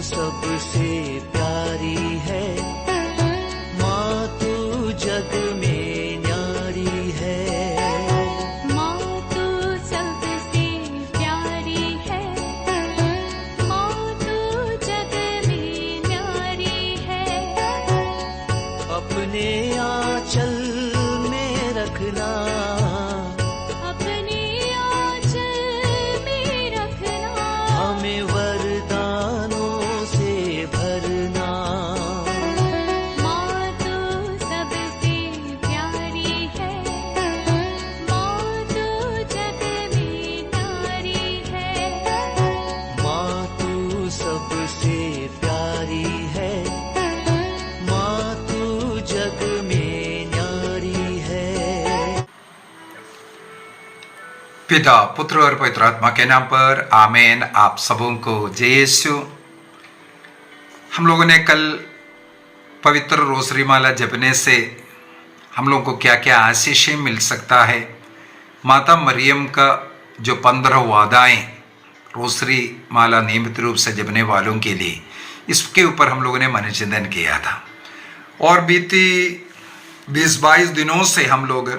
सबसे प्यारी है, माँ तू जग में न्यारी है। माँ तू सबसे प्यारी है, माँ तू जग में न्यारी है। अपने आंचल में रखना, अपने आंचल में रखना, हमें वरदानों से भरना। माँ तू सबसे प्यारी है, माँ तू जग में न्यारी है। माँ तू सबसे प्यारी है, माँ तू जग में न्यारी है। पिता, पुत्र और पवित्र आत्मा के नाम पर आमीन। आप सबों को जय यीशु। हम लोगों ने कल पवित्र रोसरी माला जपने से हम लोगों को क्या क्या आशीषें मिल सकता है, माता मरियम का जो 15 वादाएं रोसरी माला नियमित रूप से जपने वालों के लिए, इसके ऊपर हम लोगों ने मनोचिंतन किया था। और बीती 20-22 दिनों से हम लोग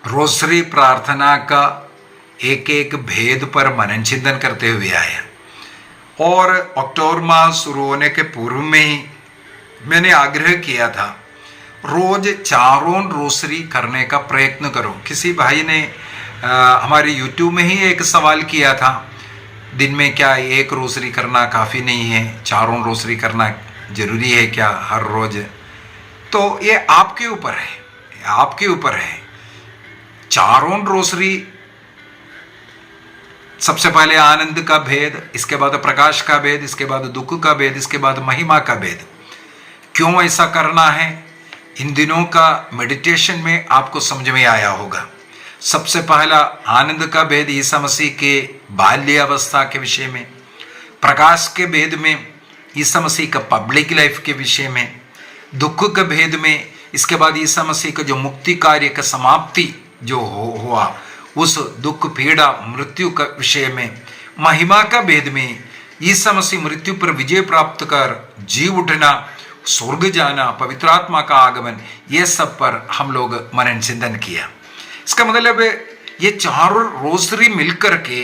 रोसरी प्रार्थना का एक एक भेद पर मनन चिंतन करते हुए आए। और अक्टूबर माह शुरू होने के पूर्व में ही मैंने आग्रह किया था, रोज 4 रोसरी करने का प्रयत्न करो। किसी भाई ने हमारे YouTube में ही एक सवाल किया था, दिन में क्या 1 रोसरी करना काफ़ी नहीं है, 4 रोसरी करना जरूरी है क्या हर रोज? तो ये आपके ऊपर है, आपके ऊपर है। 4 रोसरी, सबसे पहले आनंद का भेद, इसके बाद प्रकाश का भेद, इसके बाद दुख का भेद, इसके बाद महिमा का भेद। क्यों ऐसा करना है, इन दिनों का मेडिटेशन में आपको समझ में आया होगा। सबसे पहला आनंद का भेद ईसा मसीह के बाल्यावस्था के विषय में, प्रकाश के भेद में ईसा मसीह का पब्लिक लाइफ के विषय में, दुख के भेद में इसके बाद ईसा मसीह का जो मुक्ति कार्य का समाप्ति जो हुआ, उस दुख पीड़ा मृत्यु का विषय में, महिमा का भेद में ईसा मसीह मृत्यु पर विजय प्राप्त कर जी उठना, स्वर्ग जाना, पवित्र आत्मा का आगमन, ये सब पर हम लोग मनन चिंतन किया। इसका मतलब ये 4 रोसरी मिलकर के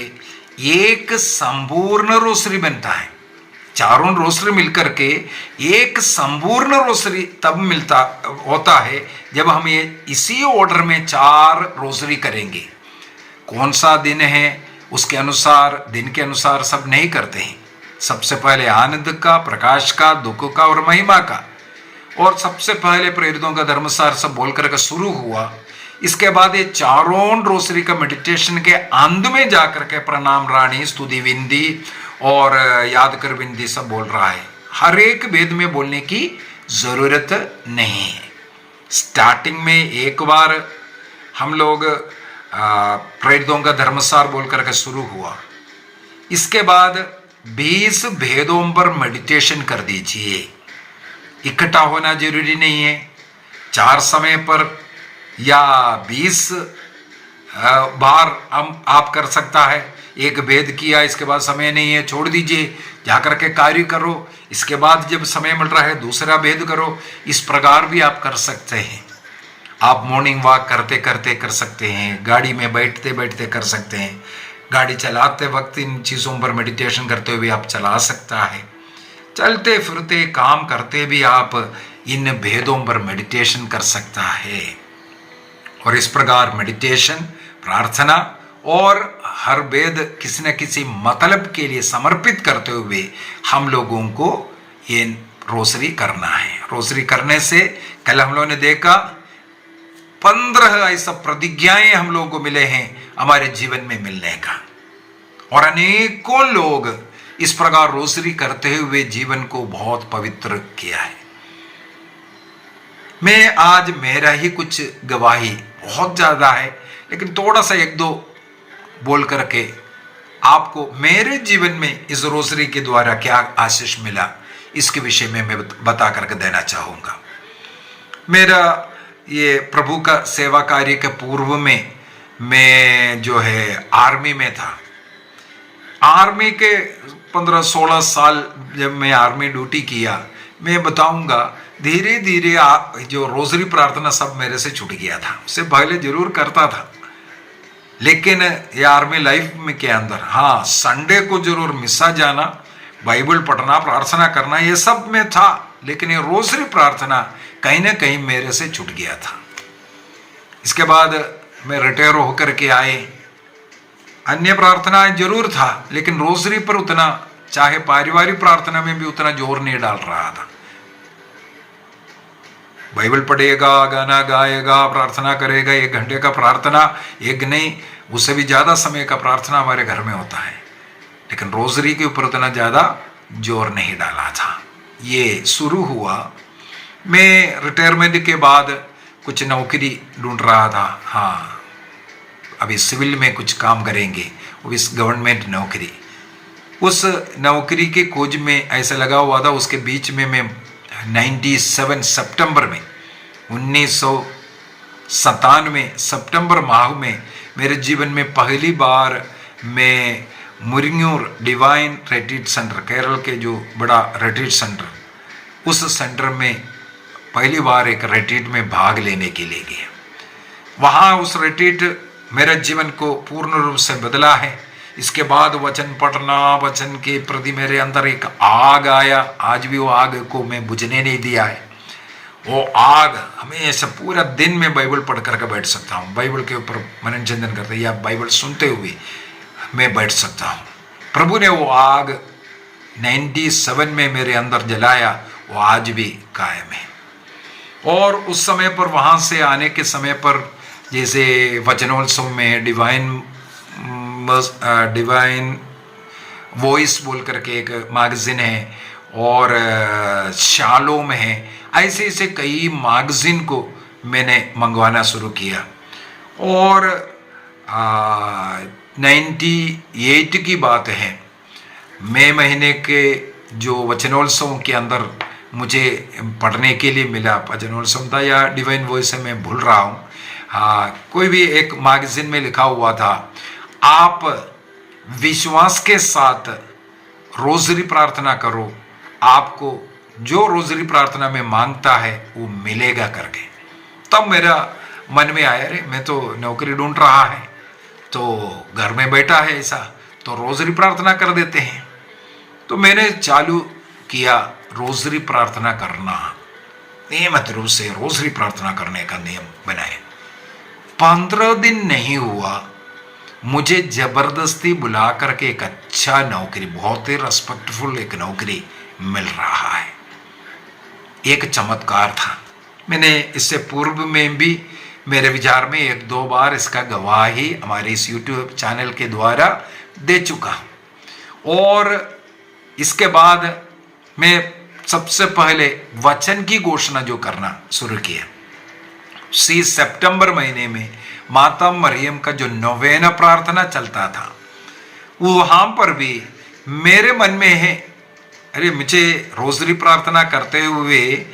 एक संपूर्ण रोसरी बनता है। 4 रोसरी मिलकर के एक संपूर्ण रोसरी तब मिलता होता है जब हम ये इसी ऑर्डर में 4 रोसरी करेंगे। कौन सा दिन है उसके अनुसार, दिन के अनुसार सब नहीं करते हैं। सबसे पहले आनंद का, प्रकाश का, दुख का और महिमा का, और सबसे पहले प्रेरितों का धर्मसार सब बोलकर के शुरू हुआ। इसके बाद ये 4 रोसरी का मेडिटेशन के अंत में जाकर के प्रणाम रानी, स्तुति विंदी और याद कर विंदी सब बोल रहा है। हर एक भेद में बोलने की जरूरत नहीं है। स्टार्टिंग में एक बार हम लोग प्रेरितों का धर्मसार बोल करके शुरू हुआ। इसके बाद 20 भेदों पर मेडिटेशन कर दीजिए। इकट्ठा होना जरूरी नहीं है, 4 समय पर या 20 बार हम आप कर सकता है। एक भेद किया, इसके बाद समय नहीं है, छोड़ दीजिए, जाकर के कार्य करो। इसके बाद जब समय मिल रहा है दूसरा भेद करो। इस प्रकार भी आप कर सकते हैं। आप मॉर्निंग वॉक करते करते कर सकते हैं, गाड़ी में बैठते बैठते कर सकते हैं, गाड़ी चलाते वक्त इन चीज़ों पर मेडिटेशन करते हुए आप चला सकता है। चलते फिरते काम करते भी आप इन भेदों पर मेडिटेशन कर सकता है। और इस प्रकार मेडिटेशन, प्रार्थना और हर भेद किसी न किसी मतलब के लिए समर्पित करते हुए हम लोगों को ये रोसरी करना है। रोसरी करने से कल हम लोगों ने देखा 15 ऐसा प्रतिज्ञाएं हम लोगों को मिले हैं हमारे जीवन में मिलने का। और अनेकों लोग इस प्रकार रोसरी करते हुए जीवन को बहुत पवित्र किया है। मैं आज मेरा ही कुछ गवाही, बहुत ज्यादा है लेकिन थोड़ा सा 1-2 बोल करके आपको मेरे जीवन में इस रोसरी के द्वारा क्या आशीष मिला इसके विषय में मैं बता करके देना चाहूंगा। मेरा ये प्रभु का सेवा कार्य के पूर्व में मैं जो है आर्मी में था। आर्मी के 15-16 साल जब मैं आर्मी ड्यूटी किया, मैं बताऊंगा धीरे धीरे जो रोजरी प्रार्थना सब मेरे से छूट गया था। उससे पहले जरूर करता था, लेकिन ये आर्मी लाइफ में के अंदर हाँ संडे को जरूर मिसा जाना, बाइबल पढ़ना, प्रार्थना करना, ये सब में था, लेकिन ये रोजरी प्रार्थना कहीं ना कहीं मेरे से छूट गया था। इसके बाद मैं रिटायर होकर के आए, अन्य प्रार्थनाएं जरूर था, लेकिन रोजरी पर उतना, चाहे पारिवारिक प्रार्थना में भी उतना जोर नहीं डाल रहा था। बाइबल पढ़ेगा, गाना गाएगा, प्रार्थना करेगा, 1 घंटे का प्रार्थना, एक नहीं उससे भी ज्यादा समय का प्रार्थना हमारे घर में होता है, लेकिन रोजरी के ऊपर उतना ज्यादा जोर नहीं डाला था। ये शुरू हुआ, मैं रिटायरमेंट के बाद कुछ नौकरी ढूंढ रहा था। हाँ, अभी सिविल में कुछ काम करेंगे, वो इस गवर्नमेंट नौकरी, उस नौकरी के खोज में ऐसा लगा हुआ था। उसके बीच में मैं 97 सितंबर में 1997 सितंबर माह में मेरे जीवन में पहली बार मैं मुरिंगूर डिवाइन रिट्रीट सेंटर, केरल के जो बड़ा रिट्रीट सेंटर, उस सेंटर में पहली बार एक रिट्रीट में भाग लेने के लिए गया। वहाँ उस रिट्रीट मेरे जीवन को पूर्ण रूप से बदला है। इसके बाद वचन पढ़ना, वचन के प्रति मेरे अंदर एक आग आया। आज भी वो आग को मैं बुझने नहीं दिया है। वो आग हमेशा पूरा दिन में बाइबल पढ़ करके बैठ सकता हूँ, बाइबल के ऊपर मनन चिंतन करते या बाइबल सुनते हुए मैं बैठ सकता हूँ। प्रभु ने वो आग 97 में मेरे अंदर जलाया, वो आज भी कायम है। और उस समय पर, वहाँ से आने के समय पर, जैसे वचनोत्सव में डिवाइन वॉइस बोल करके एक मैगजीन है, और शालोम है, ऐसे ऐसे कई मैगजीन को मैंने मंगवाना शुरू किया। और 98 की बात है, मई महीने के जो वचनोत्सव के अंदर मुझे पढ़ने के लिए मिला, वचनोत्सव था या डिवाइन वॉइस है, मैं भूल रहा हूँ। हाँ, कोई भी एक मैगजीन में लिखा हुआ था, आप विश्वास के साथ रोजरी प्रार्थना करो, आपको जो रोजरी प्रार्थना में मांगता है वो मिलेगा करके। तब मेरा मन में आया, अरे मैं तो नौकरी ढूंढ रहा है, तो घर में बैठा है ऐसा, तो रोजरी प्रार्थना कर देते हैं। तो मैंने चालू किया रोजरी प्रार्थना करना, नियमित रूप से रोजरी प्रार्थना करने का नियम बनाए। 15 दिन नहीं हुआ, मुझे जबरदस्ती बुला करके एक अच्छा नौकरी, बहुत ही रेस्पेक्टफुल एक नौकरी मिल रहा है। एक चमत्कार था। मैंने इससे पूर्व में भी मेरे विचार में 1-2 बार इसका गवाही हमारे इस YouTube चैनल के द्वारा दे चुका। और इसके बाद मैं सबसे पहले वचन की घोषणा जो करना शुरू किया, उसी सितंबर महीने में माता मरियम का जो नोवेना प्रार्थना चलता था, वहां पर भी मेरे मन में है, अरे मुझे रोजरी प्रार्थना करते हुए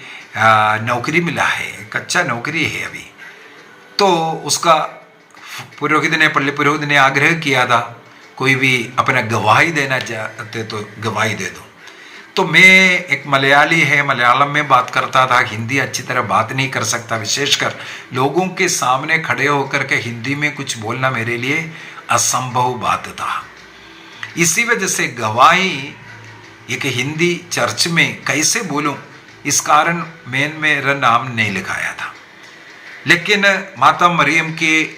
नौकरी मिला है, एक अच्छा नौकरी है अभी। तो उसका पुरोहित ने, पल्ली पुरोहित ने आग्रह किया था, कोई भी अपना गवाही देना चाहते तो गवाही दे दो। तो मैं एक मलयाली है, मलयालम में बात करता था, हिंदी अच्छी तरह बात नहीं कर सकता, विशेषकर लोगों के सामने खड़े होकर के हिंदी में कुछ बोलना मेरे लिए असंभव बात था। इसी वजह से गवाही एक हिंदी चर्च में कैसे बोलूं, इस कारण मैंने मेरा नाम नहीं लिखाया था। लेकिन माता मरियम की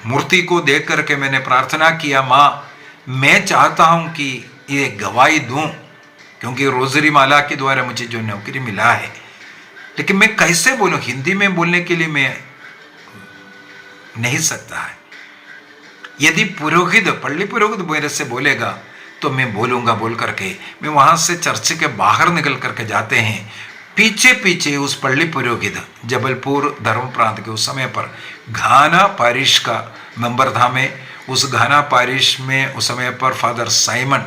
मूर्ति को देख करके मैंने प्रार्थना किया, माँ मैं चाहता हूं कि ये गवाही दूं, क्योंकि रोजरी माला के द्वारा मुझे जो नौकरी मिला है, लेकिन मैं कैसे बोलूं, हिंदी में बोलने के लिए मैं नहीं सकता है। यदि पुरोहित, पल्ली पुरोहित मेरे से बोलेगा तो मैं बोलूंगा बोल करके मैं वहां से चर्च के बाहर निकल करके जाते हैं। पीछे पीछे उस पल्ली पुरोहित, जबलपुर धर्म प्रांत के उस समय पर घाना पारिश का मेंबर था मैं। उस घाना पारिश में उस समय पर फादर साइमन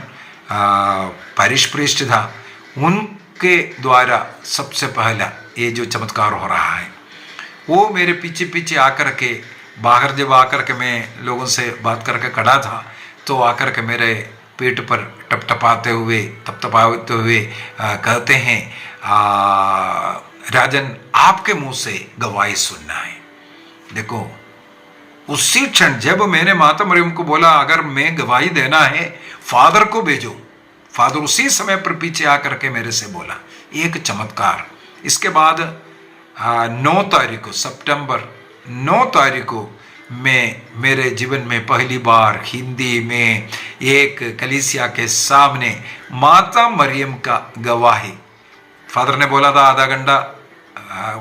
पारिश प्रीस्ट था, उनके द्वारा सबसे पहला ये जो चमत्कार हो रहा है, वो मेरे पीछे पीछे आकर के बाहर जब आकर के मैं लोगों से बात करके खड़ा था, तो आकर के मेरे पेट पर टपटपाते हुए कहते हैं, राजन आपके मुंह से गवाही सुनना है। देखो, उसी क्षण जब मैंने माता मरियम को बोला अगर मैं गवाही देना है फादर को भेजो, फादर उसी समय पर पीछे आकर के मेरे से बोला, एक चमत्कार। इसके बाद 9 तारीख को, सितंबर 9 तारीख को मैं मेरे जीवन में पहली बार हिंदी में एक कलीसिया के सामने माता मरियम का गवाही, फादर ने बोला था आधा घंटा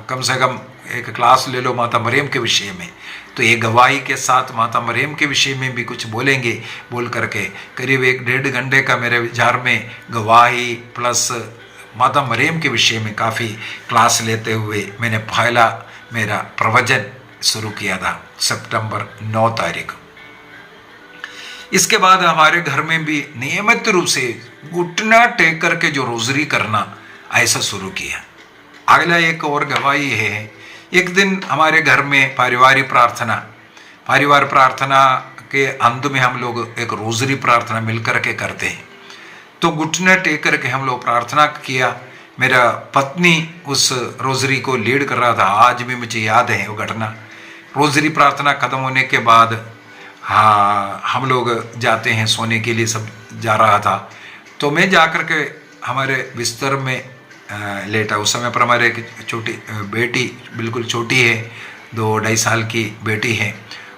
कम से कम एक क्लास ले लो माता मरियम के विषय में, तो ये गवाही के साथ माता मरियम के विषय में भी कुछ बोलेंगे बोल करके करीब 1-1.5 घंटे का मेरे विचार में गवाही प्लस माता मरियम के विषय में काफ़ी क्लास लेते हुए मैंने पहला मेरा प्रवचन शुरू किया था सितंबर 9 तारीख। इसके बाद हमारे घर में भी नियमित रूप से घुटना टेक करके जो रोजरी करना ऐसा शुरू किया। अगला एक और गवाही है, एक दिन हमारे घर में पारिवारिक प्रार्थना के अंत में हम लोग एक रोजरी प्रार्थना मिलकर के करते हैं। तो घुटने टेक करके हम लोग प्रार्थना किया। मेरा पत्नी उस रोजरी को लीड कर रहा था, आज भी मुझे याद है वो घटना। रोजरी प्रार्थना खत्म होने के बाद हम लोग जाते हैं सोने के लिए, सब जा रहा था, तो मैं जाकर के हमारे बिस्तर में लेटा। उस समय पर हमारे एक छोटी बेटी बिल्कुल छोटी है, 2-2.5 साल की बेटी है,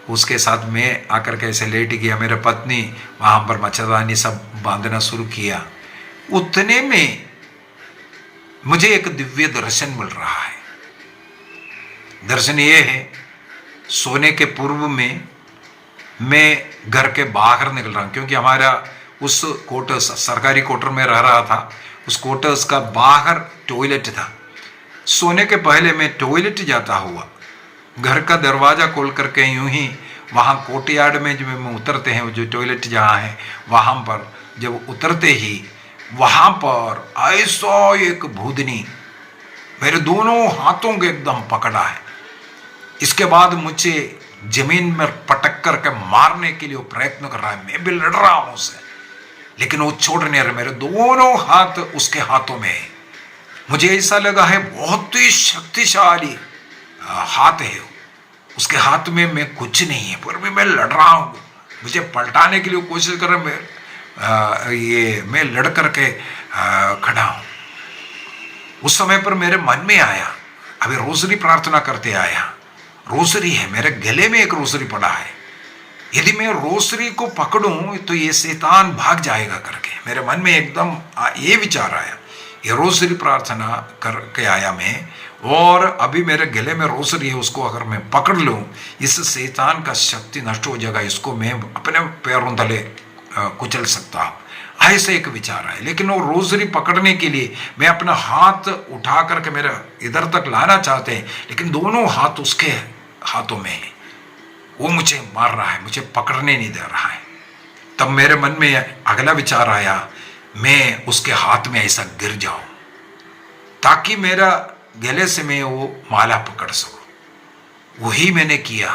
उसके साथ मैं आकर के ऐसे लेट गया। मेरे पत्नी वहाँ पर मच्छरदानी सब बांधना शुरू किया। उतने में मुझे एक दिव्य दर्शन मिल रहा है। दर्शन ये है, सोने के पूर्व में मैं घर के बाहर निकल रहा हूँ, क्योंकि हमारा उस क्वार्टर्स, सरकारी क्वार्टर में रह रहा था, उस क्वार्टर्स का बाहर टॉयलेट था। सोने के पहले मैं टॉयलेट जाता हुआ घर का दरवाज़ा खोल करके यूं ही वहाँ कोर्टयार्ड में जब हम उतरते हैं, जो टॉयलेट जहाँ है वहाँ पर जब उतरते ही वहाँ पर ऐसा एक भूतनी मेरे दोनों हाथों के एकदम पकड़ा है। इसके बाद मुझे जमीन में पटक करके मारने के लिए वो प्रयत्न कर रहा है। मैं भी लड़ रहा हूँ उससे, लेकिन वो छोड़ नहीं रहा। मेरे दोनों हाथ उसके हाथों में है। मुझे ऐसा लगा है बहुत ही शक्तिशाली हाथ है उसके हाथ में। मैं कुछ नहीं है, पर भी मैं लड़ रहा हूँ। मुझे पलटाने के लिए कोशिश कर रहा है, मैं लड़ करके खड़ा हूँ। उस समय पर मेरे मन में आया, अभी रोजरी प्रार्थना करते आया, रोजरी है, मेरे गले में एक रोजरी पड़ा है, यदि मैं रोजरी को पकड़ूं तो ये शैतान भाग जाएगा करके मेरे मन में एकदम ये विचार आया। ये रोजरी प्रार्थना करके आया मैं, और अभी मेरे गले में रोजरी है, उसको अगर मैं पकड़ लूं इस शैतान का शक्ति नष्ट हो जाएगा, इसको मैं अपने पैरों तले कुचल सकता हूं। ऐसे एक विचार आया। लेकिन वो रोजरी पकड़ने के लिए मैं अपना हाथ उठा करके मेरा इधर तक लाना चाहते हैं, लेकिन दोनों हाथ उसके हाथों में है। वो मुझे मार रहा है, मुझे पकड़ने नहीं दे रहा है। तब मेरे मन में अगला विचार आया, मैं उसके हाथ में ऐसा गिर जाऊं ताकि मेरा गले से मैं वो माला पकड़ सकूं। वही मैंने किया।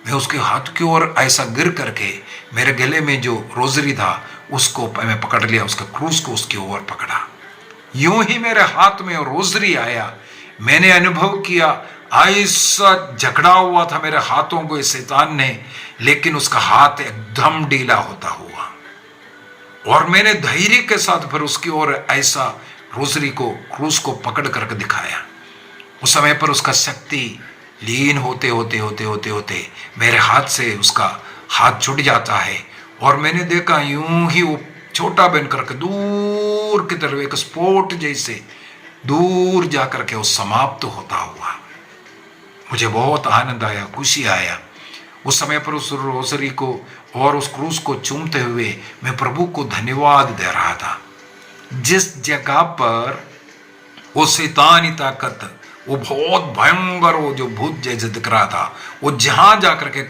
मैं उसके हाथ की ओर ऐसा गिर करके मेरे गले में जो रोजरी था उसको मैं पकड़ लिया, उसका क्रूस को उसकी ओर पकड़ा। यूं ही मेरे हाथ में रोजरी आया। मैंने अनुभव किया ऐसा झगड़ा हुआ था मेरे हाथों को इस शैतान ने, लेकिन उसका हाथ एकदम ढीला होता हुआ, और मैंने धैर्य के साथ फिर उसकी ओर ऐसा रोजरी को क्रूस को पकड़ करके दिखाया। उस समय पर उसका शक्ति लीन होते होते होते होते होते मेरे हाथ से उसका हाथ छूट जाता है, और मैंने देखा यूं ही वो छोटा बन करके दूर की तरफ एक स्पोर्ट जैसे दूर जा करके वो समाप्त होता हुआ। मुझे बहुत आनंद आया, खुशी आया। उस समय पर उस रोजरी को और उस क्रूस को चूमते हुए मैं प्रभु को धन्यवाद दे रहा था। जिस जगह पर वो शैतानी ताकत, वो बहुत भयंकर, वो जो भूत जैसे दिख रहा था, वो जहां जाकर के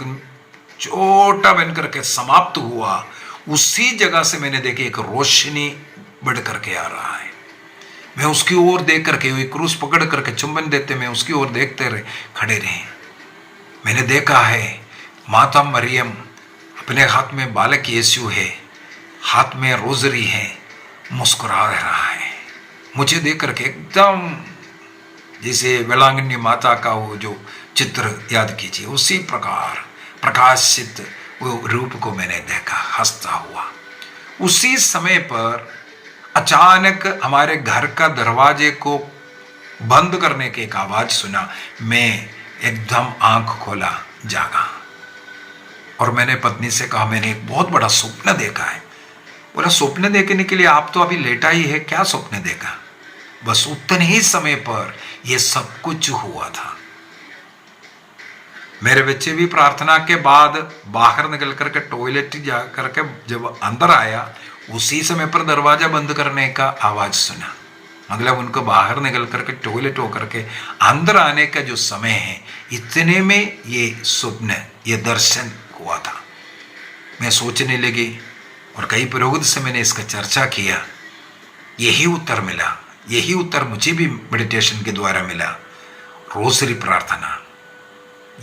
छोटा बन करके समाप्त हुआ, उसी जगह से मैंने देखी एक रोशनी बढ़ करके आ रहा है। मैं उसकी ओर देख करके, वही क्रूस पकड़ करके चुंबन देते मैं उसकी ओर देखते रहे, खड़े रहे। मैंने देखा है माता मरियम अपने हाथ में बालक यीशु है, हाथ में रोजरी है, मुस्कुरा रहा है। मुझे देख करके एकदम जैसे वेलांगनी माता का वो जो चित्र याद कीजिए, उसी प्रकार प्रकाशित वो रूप को मैंने देखा हंसता हुआ। उसी समय पर अचानक हमारे घर का दरवाजे को बंद करने की एक आवाज सुना। मैं एकदम आंख खोला, जागा, और मैंने पत्नी से कहा मैंने एक बहुत बड़ा स्वप्न देखा है। बोला स्वप्न देखने के लिए आप तो अभी लेटा ही है, क्या स्वप्न देखा? बस उतने ही समय पर यह सब कुछ हुआ था। मेरे बच्चे भी प्रार्थना के बाद बाहर निकल करके टॉयलेट जा करके जब अंदर आया, उसी समय पर दरवाजा बंद करने का आवाज सुना। मतलब उनको बाहर निकल करके टॉयलेट होकर के अंदर आने का जो समय है, इतने में ये स्वप्न, ये दर्शन हुआ था। मैं सोचने लगी और कई पुरोहित से मैंने इसका चर्चा किया। यही उत्तर मिला, यही उत्तर मुझे भी मेडिटेशन के द्वारा मिला। रोसरी प्रार्थना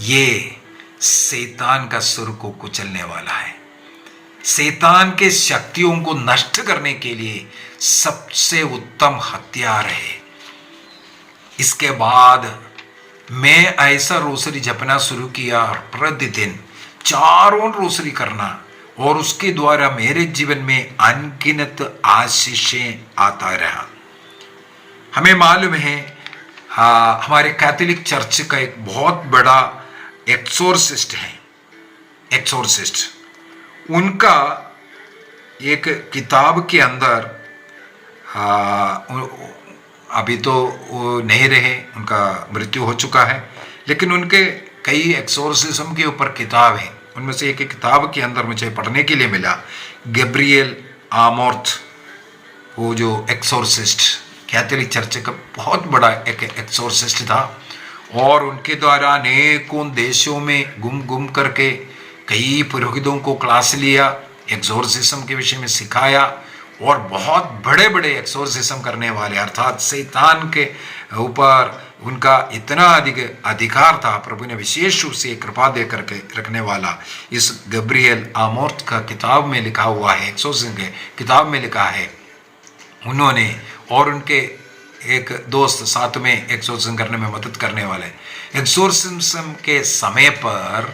ये शैतान का सुर को कुचलने वाला है, शैतान के शक्तियों को नष्ट करने के लिए सबसे उत्तम हथियार है। इसके बाद मैं ऐसा रोसरी जपना शुरू किया और प्रतिदिन 4 रोसरी करना, और उसके द्वारा मेरे जीवन में अनगिनत आशीषें आता रहा। हमें मालूम है हमारे कैथोलिक चर्च का एक बहुत बड़ा एक्सोर्सिस्ट है, एक्सोर्सिस्ट। उनका एक किताब के अंदर अभी तो वो नहीं रहे, उनका मृत्यु हो चुका है, लेकिन उनके कई एक्सोर्सिज्म के ऊपर किताब है। उनमें से एक किताब के अंदर मुझे पढ़ने के लिए मिला, गैब्रियल आमोर्थ, वो जो एक्सोर्सिस्ट कैथोलिक चर्च का बहुत बड़ा एक एक्सोर्सिस्ट था, और उनके द्वारा अनेकों देशों में घूम करके कई पुरोहितों को क्लास लिया, एक्सोर्सिज्म के विषय में सिखाया, और बहुत बड़े बड़े एक्सोर्सिज्म करने वाले, अर्थात शैतान के ऊपर उनका इतना अधिक अधिकार था, प्रभु ने विशेष रूप से कृपा दे करके रखने वाला। इस गैब्रियल आमोर्थ का किताब में लिखा हुआ है, एक्सोर्सिज्म के किताब में लिखा है, उन्होंने और उनके एक दोस्त साथ में एक्सोर्सिज्म करने में मदद करने वाले, एक्सोर्सिज्म के समय पर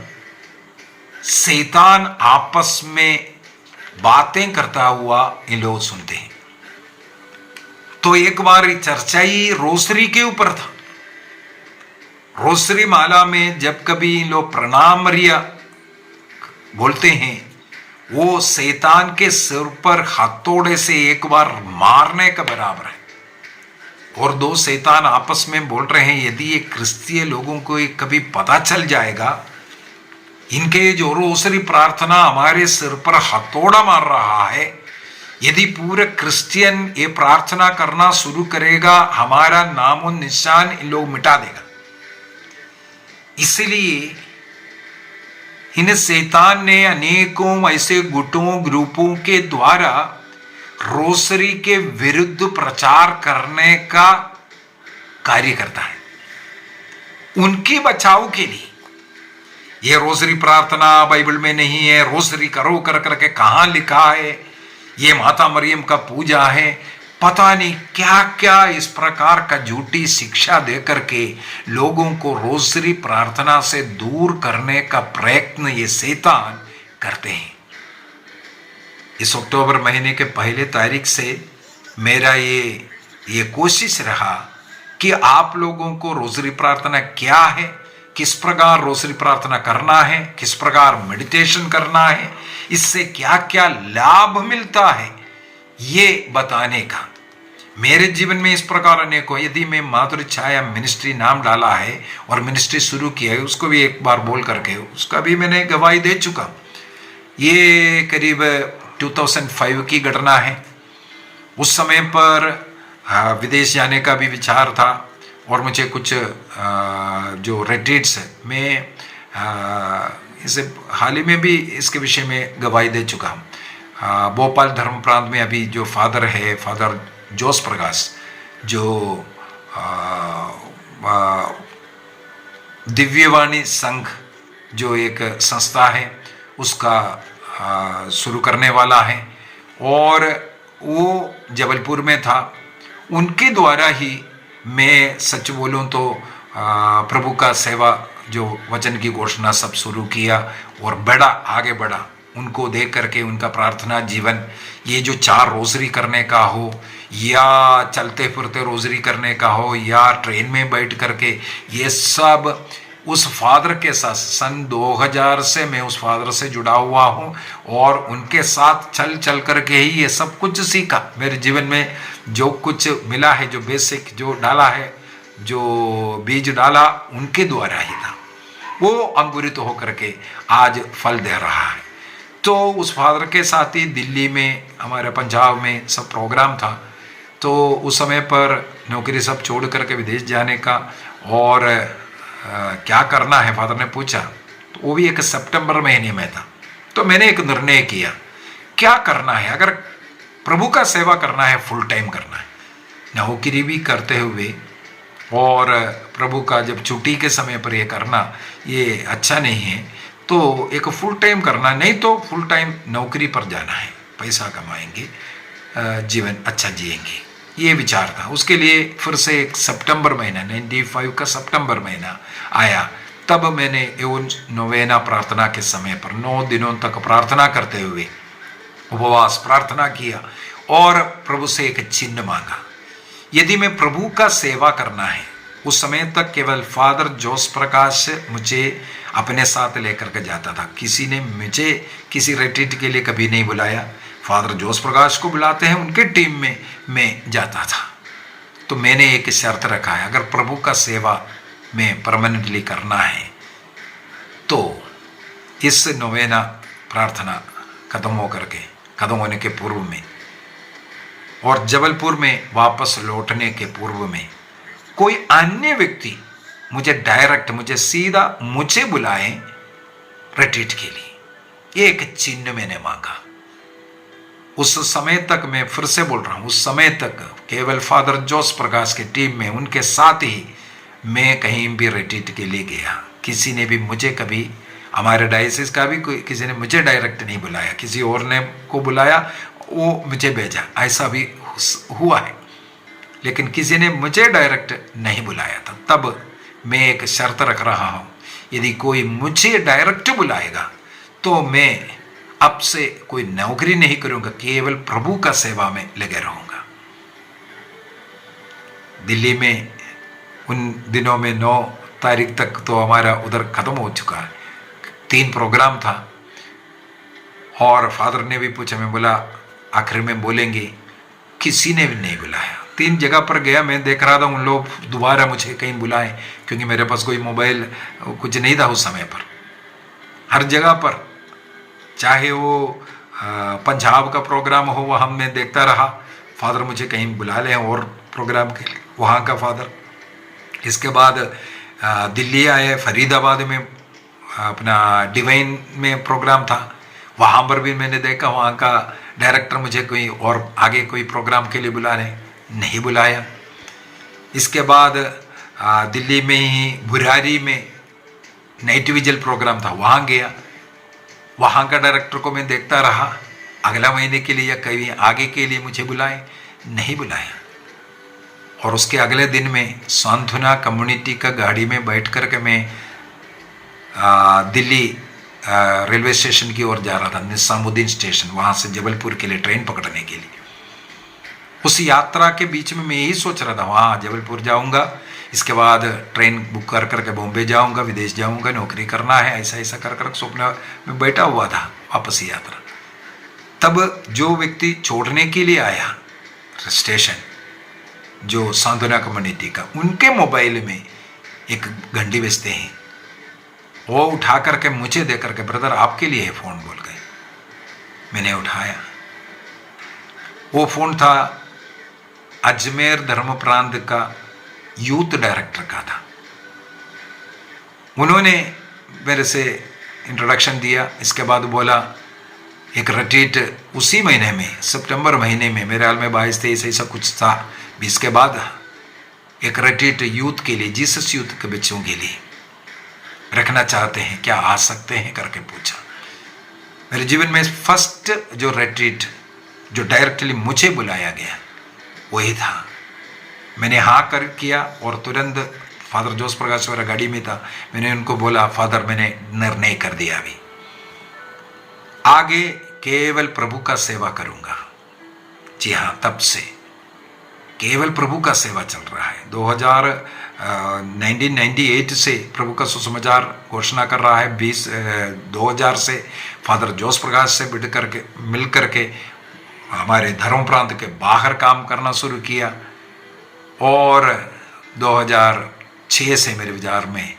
शैतान आपस में बातें करता हुआ इन लोग सुनते हैं। तो एक बार चर्चा ही रोसरी के ऊपर था। रोसरी माला में जब कभी इन लोग प्रणाम मरिया बोलते हैं, वो शैतान के सिर पर हथौड़े से एक बार मारने का बराबर है। और 2 शैतान आपस में बोल रहे हैं, यदि ये क्रिस्तीय लोगों को कभी पता चल जाएगा इनके जो रोसरी प्रार्थना हमारे सिर पर हथौड़ा मार रहा है, यदि पूरे क्रिश्चियन ये प्रार्थना करना शुरू करेगा, हमारा नामो निशान इन लोग मिटा देगा। इसलिए इन शैतान ने अनेकों ऐसे गुटों ग्रुपों के द्वारा रोसरी के विरुद्ध प्रचार करने का कार्य करता है, उनके बचाव के लिए। ये रोसरी प्रार्थना बाइबल में नहीं है, रोसरी करो कर करके कहाँ लिखा है, ये माता मरियम का पूजा है, पता नहीं क्या क्या इस प्रकार का झूठी शिक्षा दे करके लोगों को रोसरी प्रार्थना से दूर करने का प्रयत्न ये शैतान करते हैं। इस अक्टूबर महीने के 1 तारीख से मेरा ये कोशिश रहा कि आप लोगों को रोसरी प्रार्थना क्या है, किस प्रकार रोसरी प्रार्थना करना है, किस प्रकार मेडिटेशन करना है, इससे क्या क्या लाभ मिलता है, ये बताने का। मेरे जीवन में इस प्रकार अनेकों, यदि मैं माधुरी छाया मिनिस्ट्री नाम डाला है और मिनिस्ट्री शुरू किया है, उसको भी एक बार बोल करके उसका भी मैंने गवाही दे चुका। ये करीब 2005 की घटना है। उस समय पर विदेश जाने का भी विचार था, और मुझे कुछ जो रिट्रीट्स में इसे हाल ही में भी इसके विषय में गवाही दे चुका। भोपाल धर्म प्रांत में अभी जो फादर है, फादर जोस प्रकाश, जो दिव्यवाणी संघ जो एक संस्था है, उसका शुरू करने वाला है, और वो जबलपुर में था। उनके द्वारा ही मैं सच बोलूं तो प्रभु का सेवा जो वचन की घोषणा सब शुरू किया और बड़ा आगे बढ़ा। उनको देख करके उनका प्रार्थना जीवन, ये जो 4 रोजरी करने का हो या चलते फिरते रोजरी करने का हो या ट्रेन में बैठ करके, ये सब उस फादर के साथ सन 2000 से मैं उस फादर से जुड़ा हुआ हूँ और उनके साथ चल चल करके ही ये सब कुछ सीखा। मेरे जीवन में जो कुछ मिला है, जो बेसिक जो डाला है, जो बीज डाला, उनके द्वारा ही था। वो अंकुरित तो होकर के आज फल दे रहा है। तो उस फादर के साथ ही दिल्ली में, हमारे पंजाब में सब प्रोग्राम था। तो उस समय पर नौकरी सब छोड़ करके विदेश जाने का और क्या करना है फादर ने पूछा। तो वो भी एक सितंबर महीने में था। तो मैंने एक निर्णय किया, क्या करना है, अगर प्रभु का सेवा करना है, फुल टाइम करना है, नौकरी भी करते हुए और प्रभु का जब छुट्टी के समय पर ये करना ये अच्छा नहीं है, तो एक फुल टाइम करना, नहीं तो फुल टाइम नौकरी पर जाना है, पैसा कमाएंगे, जीवन अच्छा जिएंगे, ये विचार था। उसके लिए फिर से एक सितंबर महीना 95 का सितंबर महीना आया। तब मैंने एवं नोवेना प्रार्थना के समय पर 9 दिनों तक प्रार्थना करते हुए उपवास प्रार्थना किया और प्रभु से एक चिन्ह मांगा। यदि मैं प्रभु का सेवा करना है, उस समय तक केवल फादर जोस प्रकाश मुझे अपने साथ लेकर के जाता था। किसी ने मुझे किसी रिट्रीट के लिए कभी नहीं बुलाया। फादर जोस प्रकाश को बुलाते हैं, उनके टीम में मैं जाता था। तो मैंने एक शर्त रखा है, अगर प्रभु का सेवा में परमानेंटली करना है तो इस नोवेना प्रार्थना खत्म होने के पूर्व में और जबलपुर में वापस लौटने के पूर्व में कोई अन्य व्यक्ति मुझे सीधा बुलाए रिट्रीट के लिए, एक चिन्ह मैंने मांगा। उस समय तक, मैं फिर से बोल रहा हूं, उस समय तक केवल फादर जोस प्रकाश की टीम में उनके साथ ही मैं कहीं भी रिट्रीट के लिए गया। किसी ने भी मुझे कभी, हमारे डायसिस का भी कोई किसी ने मुझे डायरेक्ट नहीं बुलाया, किसी और ने को बुलाया, वो मुझे भेजा, ऐसा भी हुआ है, लेकिन किसी ने मुझे डायरेक्ट नहीं बुलाया था। तब मैं एक शर्त रख रहा हूं, यदि कोई मुझे डायरेक्ट बुलाएगा तो मैं अब से कोई नौकरी नहीं करूंगा, केवल प्रभु का सेवा में लगे रहूंगा। दिल्ली में उन दिनों में 9 तारीख तक तो हमारा उधर खत्म हो चुका है, 3 प्रोग्राम था और फादर ने भी पूछा, मैं बोला आखिर में बोलेंगे, किसी ने भी नहीं बुलाया। 3 जगह पर गया, मैं देख रहा था उन लोग दोबारा मुझे कहीं बुलाएं, क्योंकि मेरे पास कोई मोबाइल कुछ नहीं था उस समय पर। हर जगह पर, चाहे वो पंजाब का प्रोग्राम हो, वहाँ हमने देखता रहा, फादर मुझे कहीं बुला लें और प्रोग्राम के लिए, वहाँ का फादर। इसके बाद दिल्ली आए, फरीदाबाद में अपना डिवाइन में प्रोग्राम था, वहाँ पर भी मैंने देखा वहाँ का डायरेक्टर मुझे कोई और आगे कोई प्रोग्राम के लिए नहीं बुलाया। इसके बाद दिल्ली में ही बुरारी में नाइट विजिल प्रोग्राम था, वहाँ गया, वहाँ का डायरेक्टर को मैं देखता रहा, अगला महीने के लिए या कहीं आगे के लिए मुझे नहीं बुलाया। और उसके अगले दिन में सांत्वना कम्युनिटी का गाड़ी में बैठ कर के मैं दिल्ली रेलवे स्टेशन की ओर जा रहा था, निजामुद्दीन स्टेशन, वहाँ से जबलपुर के लिए ट्रेन पकड़ने के लिए। उस यात्रा के बीच में मैं यही सोच रहा था, वहाँ जबलपुर जाऊँगा, इसके बाद ट्रेन बुक कर करके बॉम्बे जाऊँगा, विदेश जाऊँगा, नौकरी करना है, ऐसा ऐसा कर कर स्वप्न में बैठा हुआ था। वापस यात्रा, तब जो व्यक्ति छोड़ने के लिए आया स्टेशन, जो सांत्वना कम्युनिटी का, उनके मोबाइल में एक घंटी बेचते हैं, वो उठा करके मुझे दे करके, ब्रदर आपके लिए है फ़ोन, बोल गए। मैंने उठाया, वो फ़ोन था अजमेर धर्म प्रांत का यूथ डायरेक्टर का था। उन्होंने मेरे से इंट्रोडक्शन दिया। इसके बाद बोला एक रिट्रीट उसी महीने में, सितंबर महीने में, मेरे हाल में 22-23 ऐसा कुछ था, 20 के बाद एक रिट्रीट यूथ के लिए, जीसस यूथ के बच्चों के लिए रखना चाहते हैं, क्या आ सकते हैं करके पूछा। मेरे जीवन में फर्स्ट जो रिट्रीट जो डायरेक्टली मुझे बुलाया गया वही था। मैंने हाँ कर किया और तुरंत फादर जोस प्रकाश वाला गाड़ी में था, मैंने उनको बोला फादर मैंने निर्णय कर दिया, अभी आगे केवल प्रभु का सेवा करूंगा। जी हाँ, तब से केवल प्रभु का सेवा चल रहा है। 1998 से प्रभु का सुसमाचार घोषणा कर रहा है। 2000 से फादर जोस प्रकाश से मिल करके हमारे धर्म प्रांत के बाहर काम करना शुरू किया और 2006 से मेरे विचार में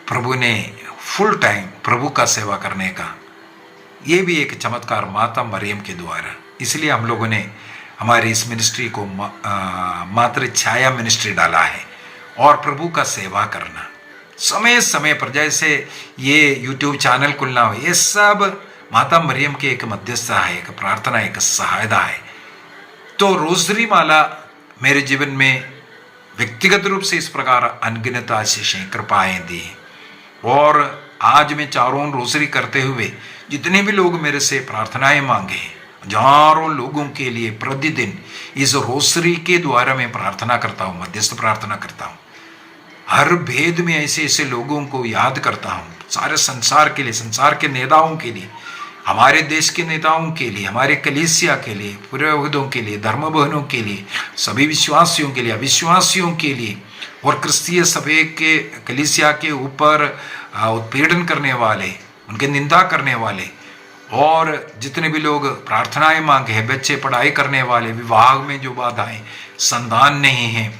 प्रभु ने फुल टाइम प्रभु का सेवा करने का, ये भी एक चमत्कार माता मरियम के द्वारा। इसलिए हम लोगों ने हमारी इस मिनिस्ट्री को मातृ छाया मिनिस्ट्री डाला है और प्रभु का सेवा करना समय समय पर, जैसे ये यूट्यूब चैनल खुलना हो, ये सब माता मरियम की एक मध्यस्थता है, एक प्रार्थना, एक सहायता है। तो रोजरी माला मेरे जीवन में व्यक्तिगत रूप से इस प्रकार अनगिनत आशीषें कृपाएं दी और आज मैं चारों रोजरी करते हुए जितने भी लोग मेरे से प्रार्थनाएं मांगे, हजारों लोगों के लिए प्रतिदिन इस रोसरी के द्वारा मैं प्रार्थना करता हूँ, मध्यस्थ प्रार्थना करता हूँ। हर भेद में ऐसे ऐसे लोगों को याद करता हूँ, सारे संसार के लिए, संसार के नेताओं के लिए, हमारे देश के नेताओं के लिए, हमारे कलीसिया के लिए, पुरोहितों के लिए, धर्म बहनों के लिए, सभी विश्वासियों के लिए, अविश्वासियों के लिए और क्रिस्तीय सभा के कलीसिया के ऊपर उत्पीड़न करने वाले, उनके निंदा करने वाले और जितने भी लोग प्रार्थनाएं मांगे हैं, बच्चे पढ़ाई करने वाले, विवाह में जो बाधाएं, संतान नहीं है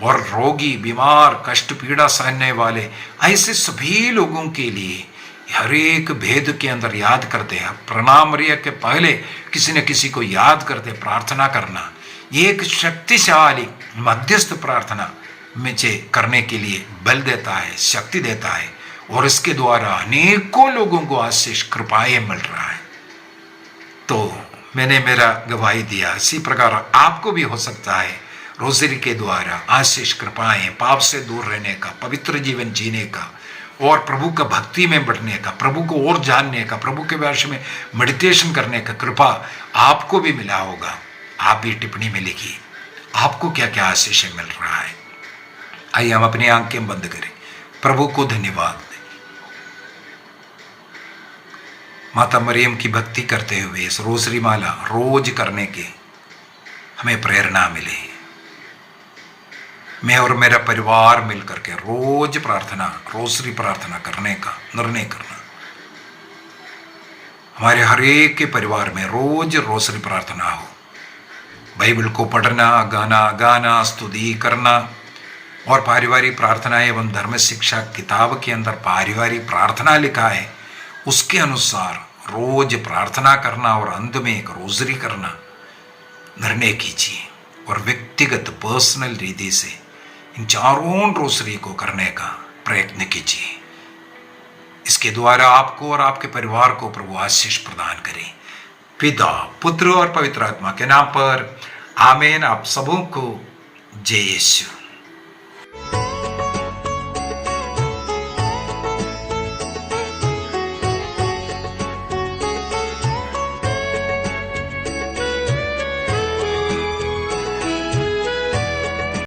और रोगी, बीमार, कष्ट पीड़ा सहने वाले, ऐसे सभी लोगों के लिए हर एक भेद के अंदर याद करते हैं। प्रणाम मरिया के पहले किसी न किसी को याद करते प्रार्थना करना, ये एक शक्तिशाली मध्यस्थ प्रार्थना मुझे करने के लिए बल देता है, शक्ति देता है और इसके द्वारा अनेकों लोगों को आशीष कृपाएं मिल रहा है। तो मैंने मेरा गवाही दिया, इसी प्रकार आपको भी हो सकता है रोजरी के द्वारा आशीष कृपाएं, पाप से दूर रहने का, पवित्र जीवन जीने का और प्रभु का भक्ति में बढ़ने का, प्रभु को और जानने का, प्रभु के विषय में मेडिटेशन करने का कृपा आपको भी मिला होगा। आप भी टिप्पणी में लिखिए आपको क्या क्या आशीष मिल रहा है। आइए हम अपनी आंखें बंद करें, प्रभु को धन्यवाद दें। माता मरियम की भक्ति करते हुए इस रोजरी माला रोज करने की हमें प्रेरणा मिले। मैं और मेरा परिवार मिलकर के रोज प्रार्थना, रोजरी प्रार्थना करने का निर्णय करना। हमारे हर एक के परिवार में रोज रोजरी प्रार्थना हो, बाइबल को पढ़ना, गाना, स्तुति करना और पारिवारिक प्रार्थना एवं धर्म शिक्षा किताब के अंदर पारिवारिक प्रार्थना लिखा है, उसके अनुसार रोज प्रार्थना करना और अंत में एक रोजरी करना निर्णय कीजिए और व्यक्तिगत पर्सनल रीति से इन चारों रोजरी को करने का प्रयत्न कीजिए। इसके द्वारा आपको और आपके परिवार को प्रभु आशीष प्रदान करें। पिता, पुत्र और पवित्र आत्मा के नाम पर आमीन। आप सबों को जय यीशु।